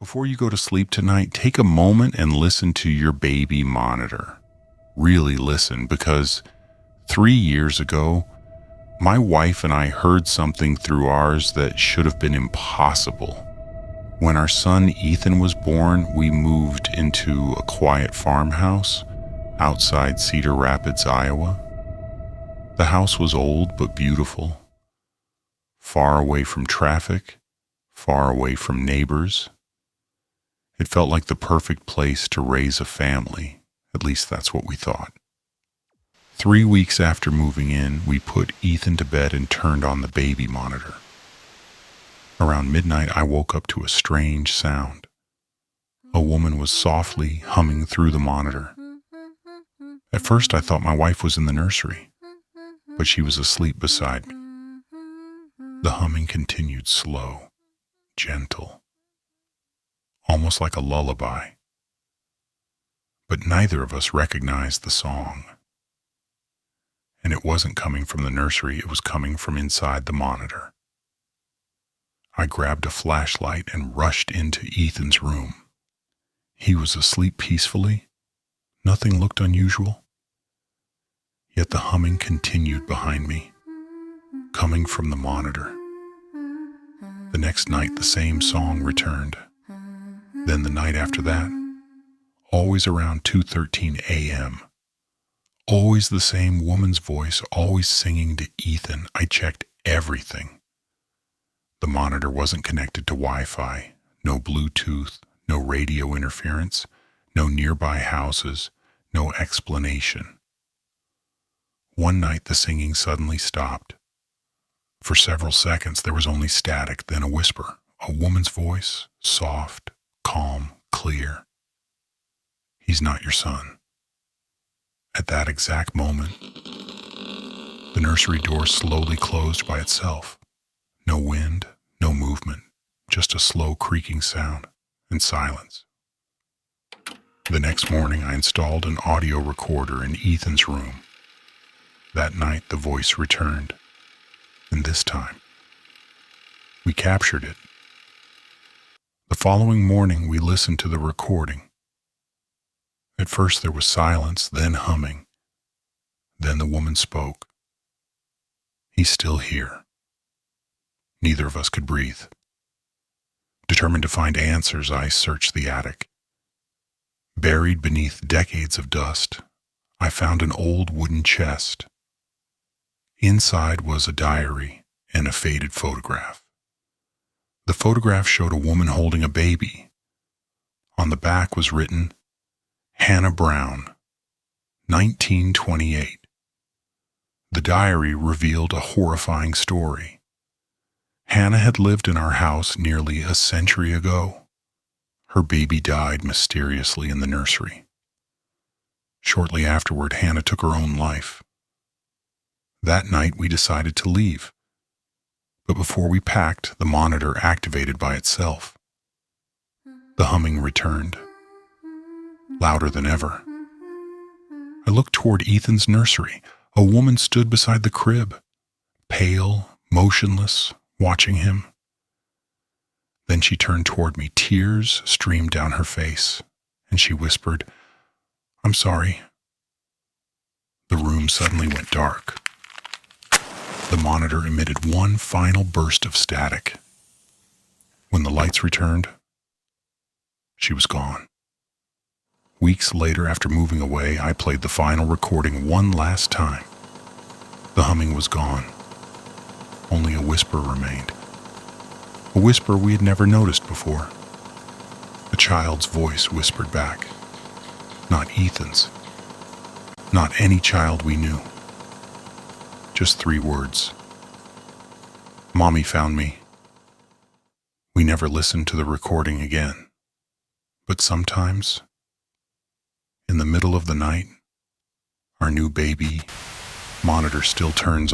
Before you go to sleep tonight, take a moment and listen to your baby monitor. Really listen, because 3 years ago, my wife and I heard something through ours that should have been impossible. When our son Ethan was born, we moved into a quiet farmhouse outside Cedar Rapids, Iowa. The house was old but beautiful, far away from traffic, far away from neighbors. It felt like the perfect place to raise a family. At least that's what we thought. 3 weeks after moving in, we put Ethan to bed and turned on the baby monitor. Around midnight, I woke up to a strange sound. A woman was softly humming through the monitor. At first, I thought my wife was in the nursery, but she was asleep beside me. The humming continued slow, gentle, almost like a lullaby. But neither of us recognized the song. And it wasn't coming from the nursery, it was coming from inside the monitor. I grabbed a flashlight and rushed into Ethan's room. He was asleep peacefully. Nothing looked unusual. Yet the humming continued behind me, coming from the monitor. The next night, the same song returned. Then the night after that, always around 2:13 a.m., always the same woman's voice, always singing to Ethan. I checked everything. The monitor wasn't connected to Wi-Fi, no Bluetooth, no radio interference, no nearby houses, no explanation. One night the singing suddenly stopped. For several seconds there was only static, then a whisper, a woman's voice, soft, calm, clear. "He's not your son." At that exact moment, the nursery door slowly closed by itself. No wind, no movement, just a slow creaking sound and silence. The next morning, I installed an audio recorder in Ethan's room. That night, the voice returned, and this time, we captured it. The following morning, we listened to the recording. At first, there was silence, then humming. Then the woman spoke. "He's still here." Neither of us could breathe. Determined to find answers, I searched the attic. Buried beneath decades of dust, I found an old wooden chest. Inside was a diary and a faded photograph. The photograph showed a woman holding a baby. On the back was written, "Hannah Brown, 1928. The diary revealed a horrifying story. Hannah had lived in our house nearly a century ago. Her baby died mysteriously in the nursery. Shortly afterward, Hannah took her own life. That night, we decided to leave. But before we packed, the monitor activated by itself. The humming returned, louder than ever. I looked toward Ethan's nursery. A woman stood beside the crib, pale, motionless, watching him. Then she turned toward me. Tears streamed down her face, and she whispered, "I'm sorry." The room suddenly went dark. The monitor emitted one final burst of static. When the lights returned, she was gone. Weeks later, after moving away, I played the final recording one last time. The humming was gone. Only a whisper remained. A whisper we had never noticed before. A child's voice whispered back. Not Ethan's. Not any child we knew. Just 3 words. "Mommy found me." We never listened to the recording again. But sometimes, in the middle of the night, our new baby monitor still turns